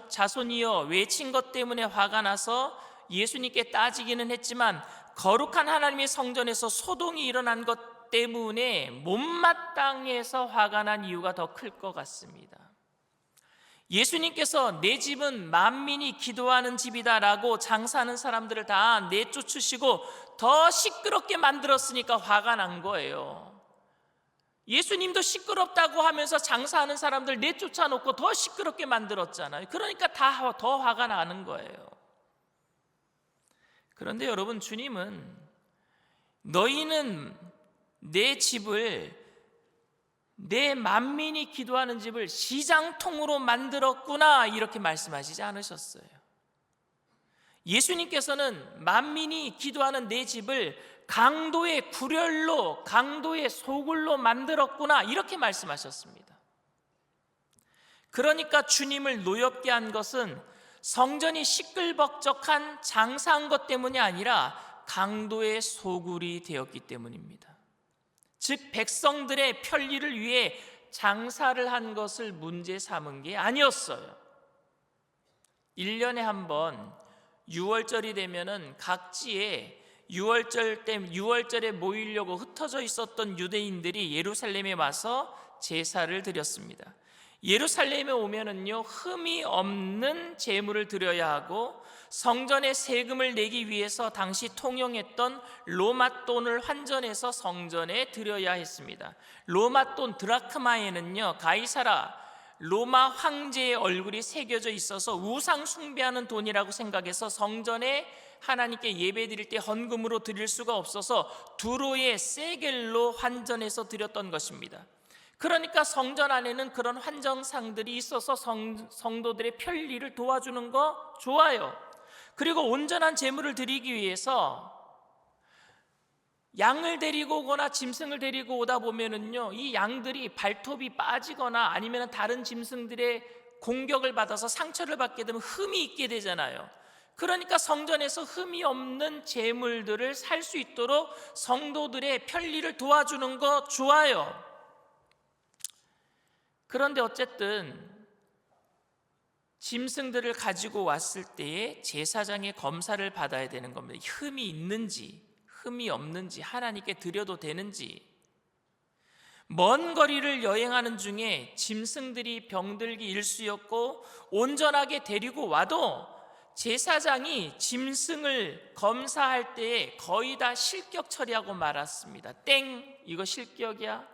자손이여 외친 것 때문에 화가 나서 예수님께 따지기는 했지만 거룩한 하나님의 성전에서 소동이 일어난 것 때문에 못마땅해서 화가 난 이유가 더 클 것 같습니다. 예수님께서 내 집은 만민이 기도하는 집이다라고 장사하는 사람들을 다 내쫓으시고 더 시끄럽게 만들었으니까 화가 난 거예요. 예수님도 시끄럽다고 하면서 장사하는 사람들 내쫓아놓고 더 시끄럽게 만들었잖아요. 그러니까 더 화가 나는 거예요. 그런데 여러분, 주님은 너희는 내 집을, 내 만민이 기도하는 집을 시장통으로 만들었구나 이렇게 말씀하시지 않으셨어요. 예수님께서는 만민이 기도하는 내 집을 강도의 구렬로, 강도의 소굴로 만들었구나 이렇게 말씀하셨습니다. 그러니까 주님을 노엽게 한 것은 성전이 시끌벅적한 장사한 것 때문이 아니라 강도의 소굴이 되었기 때문입니다. 즉 백성들의 편리를 위해 장사를 한 것을 문제 삼은 게 아니었어요. 1년에 한 번 6월절이 되면은 각지에 6월절에 모이려고 흩어져 있었던 유대인들이 예루살렘에 와서 제사를 드렸습니다. 예루살렘에 오면은요, 흠이 없는 제물을 드려야 하고 성전에 세금을 내기 위해서 당시 통용했던 로마 돈을 환전해서 성전에 드려야 했습니다. 로마 돈 드라크마에는요, 가이사라 로마 황제의 얼굴이 새겨져 있어서 우상 숭배하는 돈이라고 생각해서 성전에 하나님께 예배 드릴 때 헌금으로 드릴 수가 없어서 두로의 세겔로 환전해서 드렸던 것입니다. 그러니까 성전 안에는 그런 환정상들이 있어서 성도들의 편리를 도와주는 거 좋아요. 그리고 온전한 제물을 드리기 위해서 양을 데리고 오거나 짐승을 데리고 오다 보면은요, 이 양들이 발톱이 빠지거나 아니면 다른 짐승들의 공격을 받아서 상처를 받게 되면 흠이 있게 되잖아요. 그러니까 성전에서 흠이 없는 제물들을 살 수 있도록 성도들의 편리를 도와주는 거 좋아요. 그런데 어쨌든 짐승들을 가지고 왔을 때에 제사장의 검사를 받아야 되는 겁니다. 흠이 있는지 흠이 없는지 하나님께 드려도 되는지. 먼 거리를 여행하는 중에 짐승들이 병들기 일쑤였고 온전하게 데리고 와도 제사장이 짐승을 검사할 때에 거의 다 실격 처리하고 말았습니다. 땡, 이거 실격이야.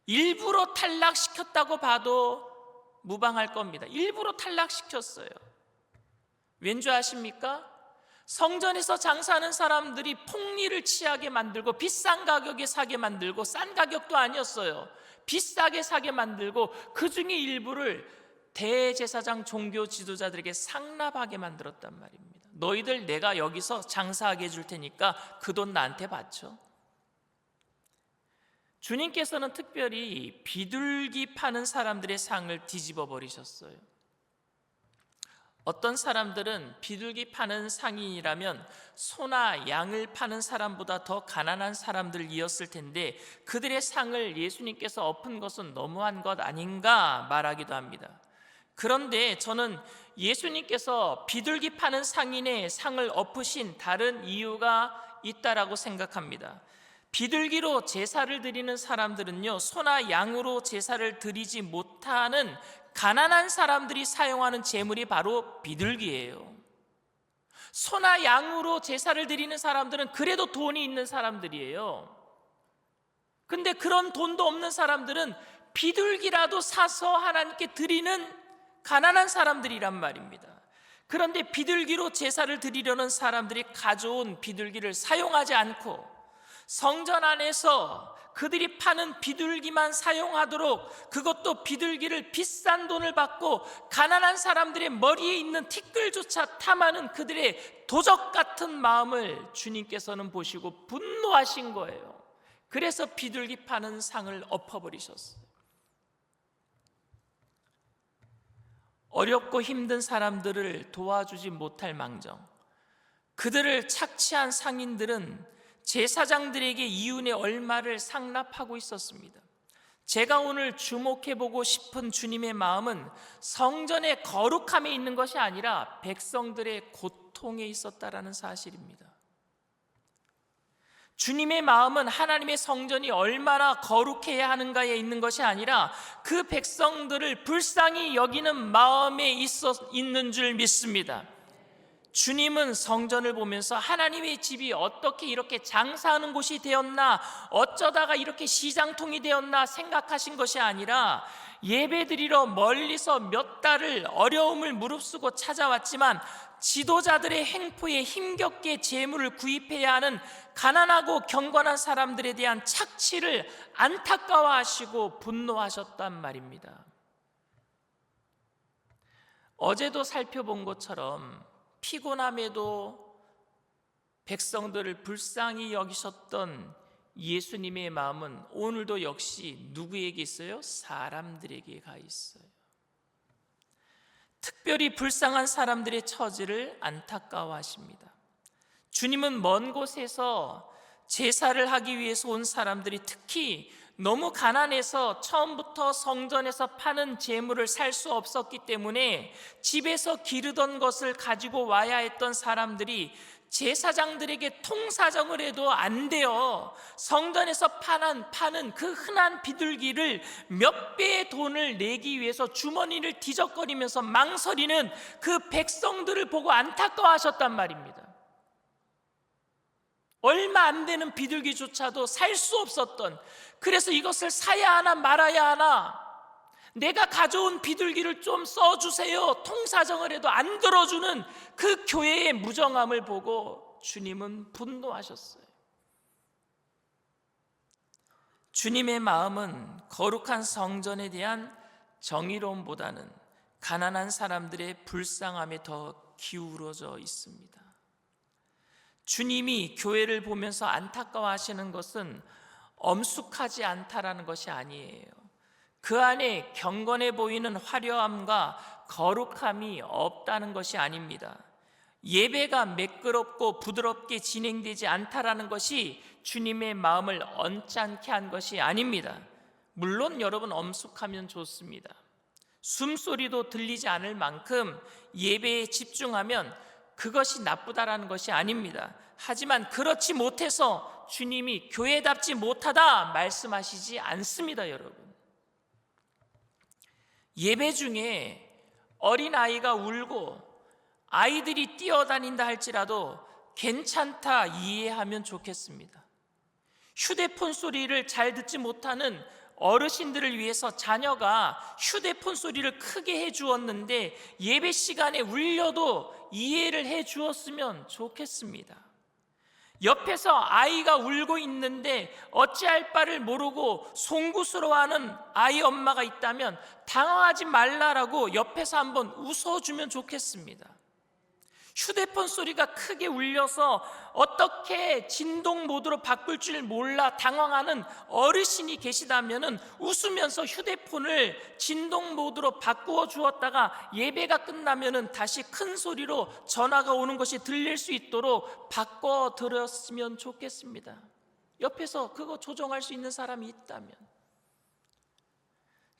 일부러 탈락시켰다고 봐도 무방할 겁니다. 일부러 탈락시켰어요. 왠지 아십니까? 성전에서 장사하는 사람들이 폭리를 취하게 만들고 비싼 가격에 사게 만들고, 싼 가격도 아니었어요. 비싸게 사게 만들고 그 중에 일부를 대제사장 종교 지도자들에게 상납하게 만들었단 말입니다. 너희들 내가 여기서 장사하게 해줄 테니까 그 돈 나한테 바쳐. 주님께서는 특별히 비둘기 파는 사람들의 상을 뒤집어 버리셨어요. 어떤 사람들은 비둘기 파는 상인이라면 소나 양을 파는 사람보다 더 가난한 사람들이었을 텐데 그들의 상을 예수님께서 엎은 것은 너무한 것 아닌가 말하기도 합니다. 그런데 저는 예수님께서 비둘기 파는 상인의 상을 엎으신 다른 이유가 있다라고 생각합니다. 비둘기로 제사를 드리는 사람들은요, 소나 양으로 제사를 드리지 못하는 가난한 사람들이 사용하는 제물이 바로 비둘기예요. 소나 양으로 제사를 드리는 사람들은 그래도 돈이 있는 사람들이에요. 근데 그런 돈도 없는 사람들은 비둘기라도 사서 하나님께 드리는 가난한 사람들이란 말입니다. 그런데 비둘기로 제사를 드리려는 사람들이 가져온 비둘기를 사용하지 않고 성전 안에서 그들이 파는 비둘기만 사용하도록, 그것도 비둘기를 비싼 돈을 받고 가난한 사람들의 머리에 있는 티끌조차 탐하는 그들의 도적 같은 마음을 주님께서는 보시고 분노하신 거예요. 그래서 비둘기 파는 상을 엎어버리셨어요. 어렵고 힘든 사람들을 도와주지 못할 망정, 그들을 착취한 상인들은 제사장들에게 이윤의 얼마를 상납하고 있었습니다. 제가 오늘 주목해보고 싶은 주님의 마음은 성전의 거룩함에 있는 것이 아니라 백성들의 고통에 있었다라는 사실입니다. 주님의 마음은 하나님의 성전이 얼마나 거룩해야 하는가에 있는 것이 아니라 그 백성들을 불쌍히 여기는 마음에 있는 줄 믿습니다. 주님은 성전을 보면서 하나님의 집이 어떻게 이렇게 장사하는 곳이 되었나, 어쩌다가 이렇게 시장통이 되었나 생각하신 것이 아니라 예배드리러 멀리서 몇 달을 어려움을 무릅쓰고 찾아왔지만 지도자들의 행포에 힘겹게 재물을 구입해야 하는 가난하고 경건한 사람들에 대한 착취를 안타까워하시고 분노하셨단 말입니다. 어제도 살펴본 것처럼 피곤함에도 백성들을 불쌍히 여기셨던 예수님의 마음은 오늘도 역시 누구에게 있어요? 사람들에게 가 있어요. 특별히 불쌍한 사람들의 처지를 안타까워하십니다. 주님은 먼 곳에서 제사를 하기 위해서 온 사람들이 특히 너무 가난해서 처음부터 성전에서 파는 제물을 살 수 없었기 때문에 집에서 기르던 것을 가지고 와야 했던 사람들이 제사장들에게 통사정을 해도 안 돼요. 성전에서 파는 그 흔한 비둘기를 몇 배의 돈을 내기 위해서 주머니를 뒤적거리면서 망설이는 그 백성들을 보고 안타까워하셨단 말입니다. 얼마 안 되는 비둘기조차도 살 수 없었던, 그래서 이것을 사야 하나 말아야 하나, 내가 가져온 비둘기를 좀 써주세요, 통사정을 해도 안 들어주는 그 교회의 무정함을 보고 주님은 분노하셨어요. 주님의 마음은 거룩한 성전에 대한 정의로움보다는 가난한 사람들의 불쌍함에 더 기울어져 있습니다. 주님이 교회를 보면서 안타까워하시는 것은 엄숙하지 않다라는 것이 아니에요. 그 안에 경건해 보이는 화려함과 거룩함이 없다는 것이 아닙니다. 예배가 매끄럽고 부드럽게 진행되지 않다라는 것이 주님의 마음을 언짢게 한 것이 아닙니다. 물론 여러분 엄숙하면 좋습니다. 숨소리도 들리지 않을 만큼 예배에 집중하면 그것이 나쁘다라는 것이 아닙니다. 하지만 그렇지 못해서 주님이 교회답지 못하다 말씀하시지 않습니다, 여러분. 예배 중에 어린아이가 울고 아이들이 뛰어다닌다 할지라도 괜찮다 이해하면 좋겠습니다. 휴대폰 소리를 잘 듣지 못하는 어르신들을 위해서 자녀가 휴대폰 소리를 크게 해주었는데 예배 시간에 울려도 이해를 해주었으면 좋겠습니다. 옆에서 아이가 울고 있는데 어찌할 바를 모르고 송구스러워하는 아이 엄마가 있다면 당황하지 말라라고 옆에서 한번 웃어주면 좋겠습니다. 휴대폰 소리가 크게 울려서 어떻게 진동 모드로 바꿀 줄 몰라 당황하는 어르신이 계시다면 웃으면서 휴대폰을 진동 모드로 바꾸어 주었다가 예배가 끝나면 다시 큰 소리로 전화가 오는 것이 들릴 수 있도록 바꿔 드렸으면 좋겠습니다. 옆에서 그거 조정할 수 있는 사람이 있다면.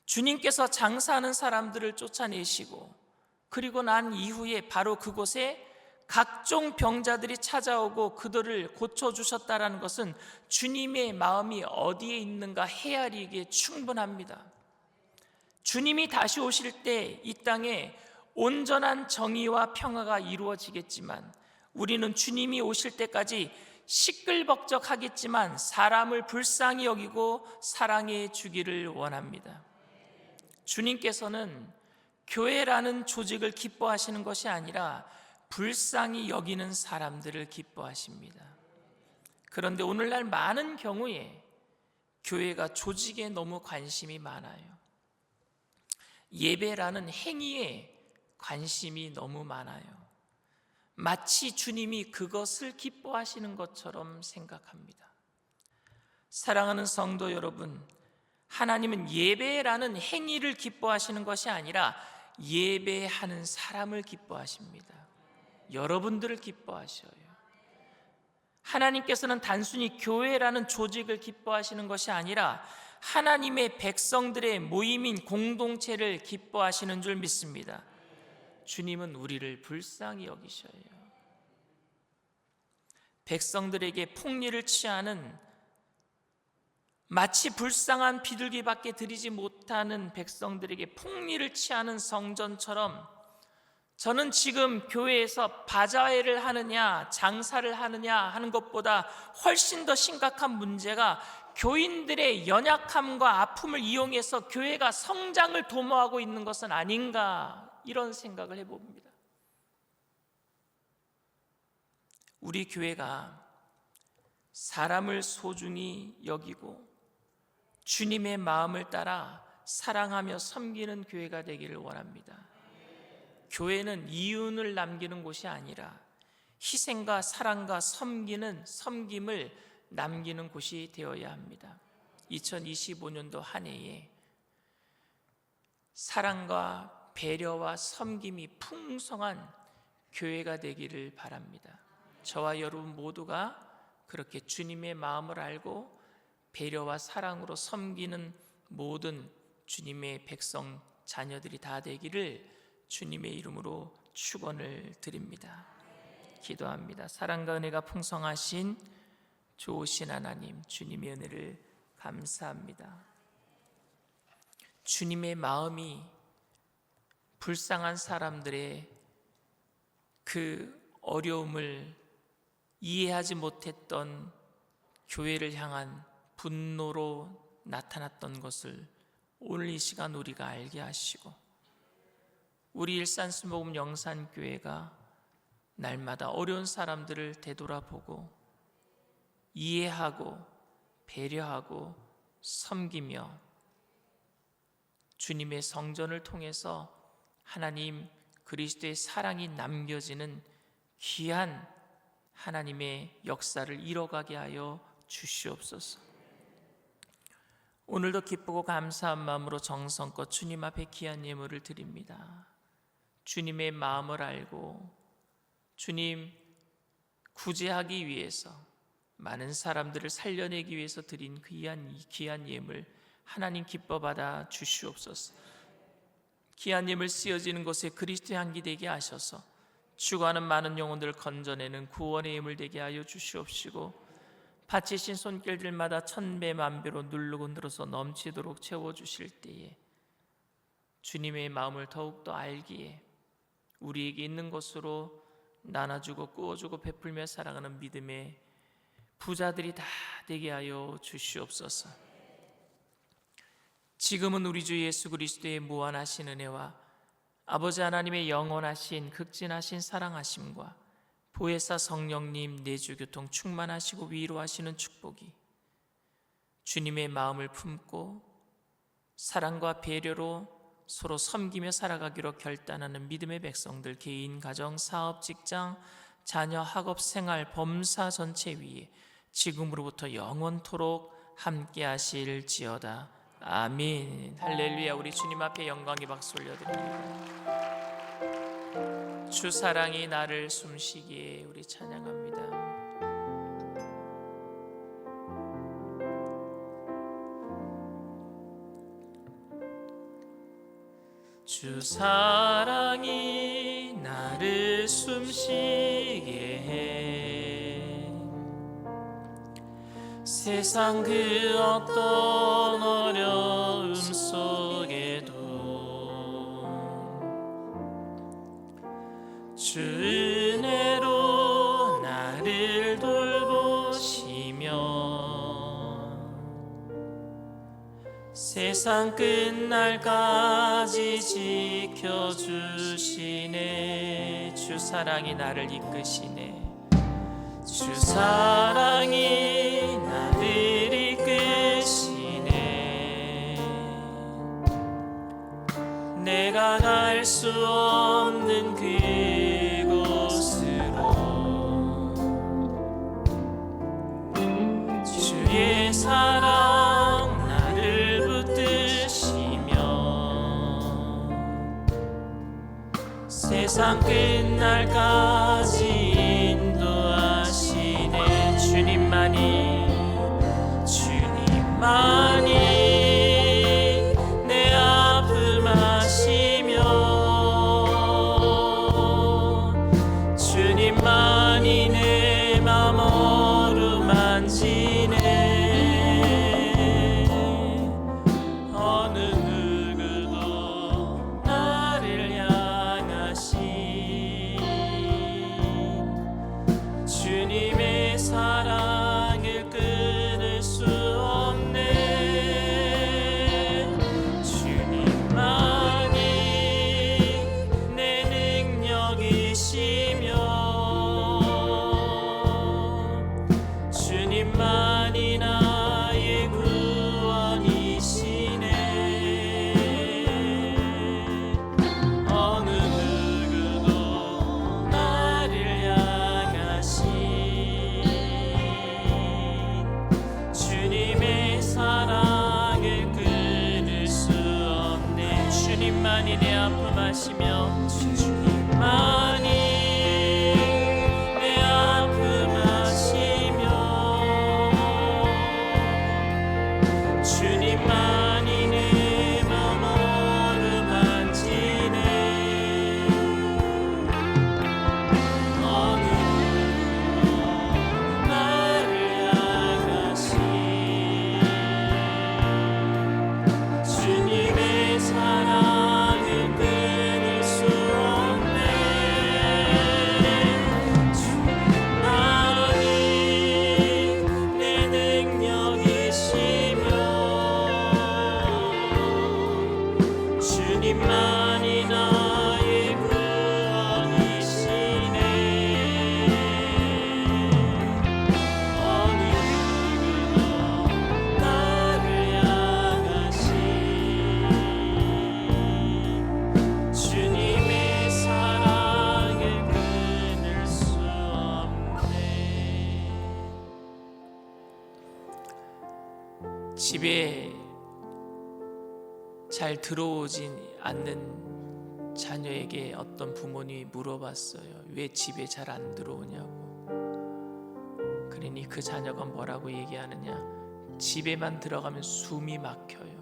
주님께서 장사하는 사람들을 쫓아내시고 그리고 난 이후에 바로 그곳에 각종 병자들이 찾아오고 그들을 고쳐주셨다라는 것은 주님의 마음이 어디에 있는가 헤아리기에 충분합니다. 주님이 다시 오실 때 이 땅에 온전한 정의와 평화가 이루어지겠지만 우리는 주님이 오실 때까지 시끌벅적하겠지만 사람을 불쌍히 여기고 사랑해 주기를 원합니다. 주님께서는 교회라는 조직을 기뻐하시는 것이 아니라 불쌍히 여기는 사람들을 기뻐하십니다. 그런데 오늘날 많은 경우에 교회가 조직에 너무 관심이 많아요. 예배라는 행위에 관심이 너무 많아요. 마치 주님이 그것을 기뻐하시는 것처럼 생각합니다. 사랑하는 성도 여러분, 하나님은 예배라는 행위를 기뻐하시는 것이 아니라 예배하는 사람을 기뻐하십니다. 여러분들을 기뻐하셔요. 하나님께서는 단순히 교회라는 조직을 기뻐하시는 것이 아니라 하나님의 백성들의 모임인 공동체를 기뻐하시는 줄 믿습니다. 주님은 우리를 불쌍히 여기셔요. 백성들에게 폭리를 취하는, 마치 불쌍한 비둘기밖에 드리지 못하는 백성들에게 폭리를 취하는 성전처럼, 저는 지금 교회에서 바자회를 하느냐 장사를 하느냐 하는 것보다 훨씬 더 심각한 문제가 교인들의 연약함과 아픔을 이용해서 교회가 성장을 도모하고 있는 것은 아닌가, 이런 생각을 해봅니다. 우리 교회가 사람을 소중히 여기고 주님의 마음을 따라 사랑하며 섬기는 교회가 되기를 원합니다. 교회는 이윤을 남기는 곳이 아니라 희생과 사랑과 섬김을 남기는 곳이 되어야 합니다. 2025년도 한 해에 사랑과 배려와 섬김이 풍성한 교회가 되기를 바랍니다. 저와 여러분 모두가 그렇게 주님의 마음을 알고 배려와 사랑으로 섬기는 모든 주님의 백성 자녀들이 다 되기를 주님의 이름으로 축원을 드립니다. 기도합니다. 사랑과 은혜가 풍성하신 좋으신 하나님, 주님의 은혜를 감사합니다. 주님의 마음이 불쌍한 사람들의 그 어려움을 이해하지 못했던 교회를 향한 분노로 나타났던 것을 오늘 이 시간 우리가 알게 하시고, 우리 일산수목음 영산교회가 날마다 어려운 사람들을 되돌아보고 이해하고 배려하고 섬기며 주님의 성전을 통해서 하나님 그리스도의 사랑이 남겨지는 귀한 하나님의 역사를 이뤄가게 하여 주시옵소서. 오늘도 기쁘고 감사한 마음으로 정성껏 주님 앞에 귀한 예물을 드립니다. 주님의 마음을 알고 주님 구제하기 위해서, 많은 사람들을 살려내기 위해서 드린 귀한 예물 하나님 기뻐 받아 주시옵소서. 귀한 예물 쓰여지는 곳에 그리스도의 향기 되게 하셔서 죽어가는 많은 영혼들을 건져내는 구원의 예물 되게 하여 주시옵시고, 바치신 손길들마다 천배 만배로 누르고 늘어서 넘치도록 채워주실 때에 주님의 마음을 더욱더 알기에 우리에게 있는 것으로 나눠주고 꾸어주고 베풀며 살아가는 믿음의 부자들이 다 되게 하여 주시옵소서. 지금은 우리 주 예수 그리스도의 무한하신 은혜와 아버지 하나님의 영원하신 극진하신 사랑하심과 보혜사 성령님 내주교통 충만하시고 위로하시는 축복이 주님의 마음을 품고 사랑과 배려로 서로 섬기며 살아가기로 결단하는 믿음의 백성들, 개인, 가정, 사업, 직장, 자녀, 학업, 생활, 범사 전체 위에 지금으로부터 영원토록 함께 하실지어다. 아멘. 할렐루야. 우리 주님 앞에 영광의 박수 올려드립니다. 주 사랑이 나를 숨쉬기에 우리 찬양합니다. 주 사랑이 나를 숨쉬게 해 세상 그 어떤 어려움 속에도 주 은혜로 나를 돌보시며 세상 끝날까지 지켜주시네. 주 사랑이 나를 이끄시네. 주 사랑이 나를 이끄시네. 내가 갈 수 없는 그곳으로 주의 사랑 나를 붙드시며 세상 끝날까지 인도하시네. 주님만이 내 아픔 아시며 주님만이 내 맘 어루만지네. 어느 누구도 나를 향하신 주님의 사랑을 끊을 수 없네. 주님만이 내 능력이시며 주님만이 나의 구원이시네. 어느 누구도 나를 향하신 주님의 사랑을 끊을 수 없네. 주님만이 내 아픔 아시며 주님만이 내 아픔 아시며 주님만이 내 맘 어루만지네. 어느 누구도 나를 향하신 주님의 사랑을 끊을 수 없네. 주님만이 내 능력이시며 주님만이 나의 구원이시네. 어느 누구도 나를 향하신 주님의 사랑을 끊을 수 없네. 집에 잘 들어오진 않는 자녀에게 어떤 부모님이 물어봤어요. 왜 집에 잘 안 들어오냐고. 그러니 그 자녀가 뭐라고 얘기하느냐. 집에만 들어가면 숨이 막혀요.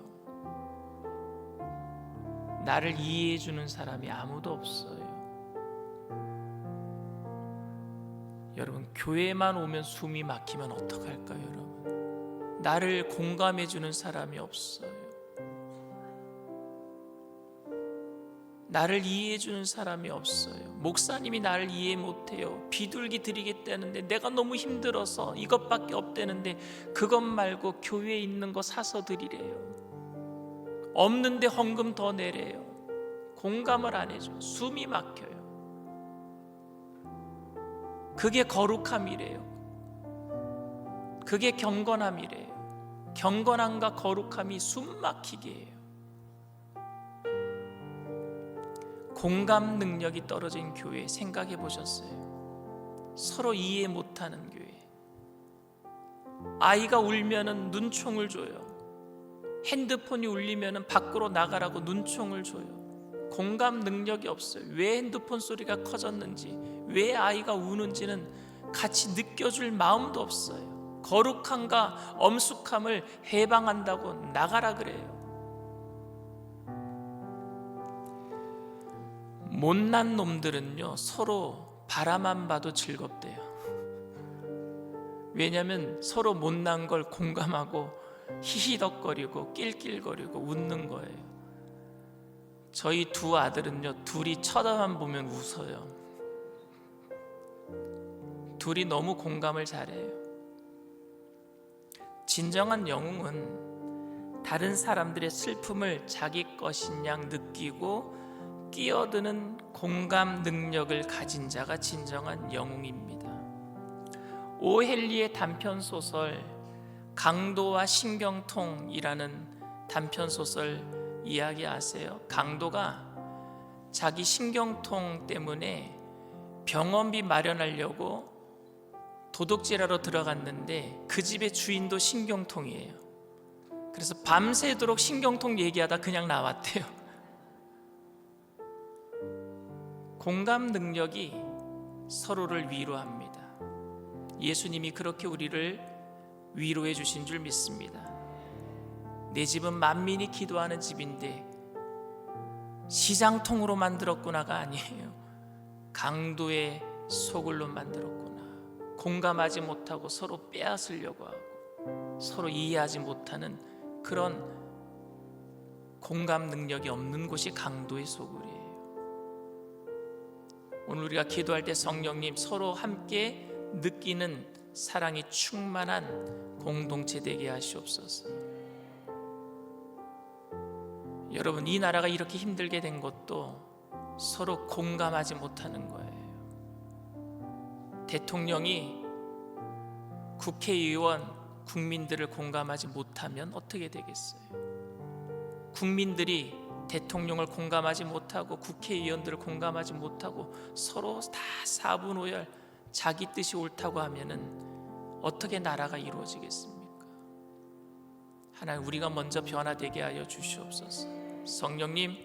나를 이해해 주는 사람이 아무도 없어요. 여러분, 교회만 오면 숨이 막히면 어떡할까요, 여러분? 나를 공감해 주는 사람이 없어요. 나를 이해해 주는 사람이 없어요. 목사님이 나를 이해 못해요. 비둘기 드리겠다는데 내가 너무 힘들어서 이것밖에 없다는데 그것 말고 교회에 있는 거 사서 드리래요. 없는데 헌금 더 내래요. 공감을 안 해줘. 숨이 막혀요. 그게 거룩함이래요. 그게 경건함이래요. 경건함과 거룩함이 숨 막히게 해요. 공감 능력이 떨어진 교회 생각해 보셨어요? 서로 이해 못하는 교회. 아이가 울면은 눈총을 줘요. 핸드폰이 울리면은 밖으로 나가라고 눈총을 줘요. 공감 능력이 없어요. 왜 핸드폰 소리가 커졌는지, 왜 아이가 우는지는 같이 느껴줄 마음도 없어요. 거룩함과 엄숙함을 해방한다고 나가라 그래요. 못난 놈들은요, 서로 바라만 봐도 즐겁대요. 왜냐하면 서로 못난 걸 공감하고 히히덕거리고 낄낄거리고 웃는 거예요. 저희 두 아들은요, 둘이 쳐다만 보면 웃어요. 둘이 너무 공감을 잘해요. 진정한 영웅은 다른 사람들의 슬픔을 자기 것인 양 느끼고 끼어드는 공감 능력을 가진 자가 진정한 영웅입니다. 오헬리의 단편소설 강도와 신경통이라는 단편소설 이야기 아세요? 강도가 자기 신경통 때문에 병원비 마련하려고 도둑질하러 들어갔는데 그 집의 주인도 신경통이에요. 그래서 밤새도록 신경통 얘기하다 그냥 나왔대요. 공감 능력이 서로를 위로합니다. 예수님이 그렇게 우리를 위로해 주신 줄 믿습니다. 내 집은 만민이 기도하는 집인데 시장통으로 만들었구나가 아니에요. 강도의 소굴로 만들었구나. 공감하지 못하고 서로 빼앗으려고 하고 서로 이해하지 못하는 그런 공감 능력이 없는 곳이 강도의 소굴이에요. 오늘 우리가 기도할 때 성령님 서로 함께 느끼는 사랑이 충만한 공동체 되게 하시옵소서. 여러분, 이 나라가 이렇게 힘들게 된 것도 서로 공감하지 못하는 거예요. 대통령이 국회의원, 국민들을 공감하지 못하면 어떻게 되겠어요? 국민들이 대통령을 공감하지 못하고 국회의원들을 공감하지 못하고 서로 다 사분오열 자기 뜻이 옳다고 하면은 어떻게 나라가 이루어지겠습니까? 하나님, 우리가 먼저 변화되게 하여 주시옵소서. 성령님,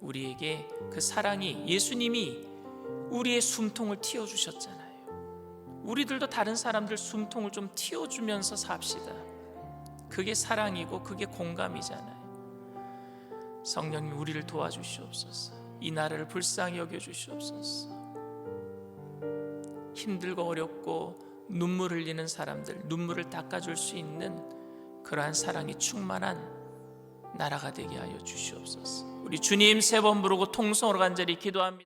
우리에게 그 사랑이, 예수님이 우리의 숨통을 틔워주셨잖아요. 우리들도 다른 사람들 숨통을 좀 틔워주면서 삽시다. 그게 사랑이고 그게 공감이잖아요. 성령님, 우리를 도와주시옵소서. 이 나라를 불쌍히 여겨주시옵소서. 힘들고 어렵고 눈물 흘리는 사람들, 눈물을 닦아줄 수 있는 그러한 사랑이 충만한 나라가 되게 하여 주시옵소서. 우리 주님 세 번 부르고 통성으로 간절히 기도합니다.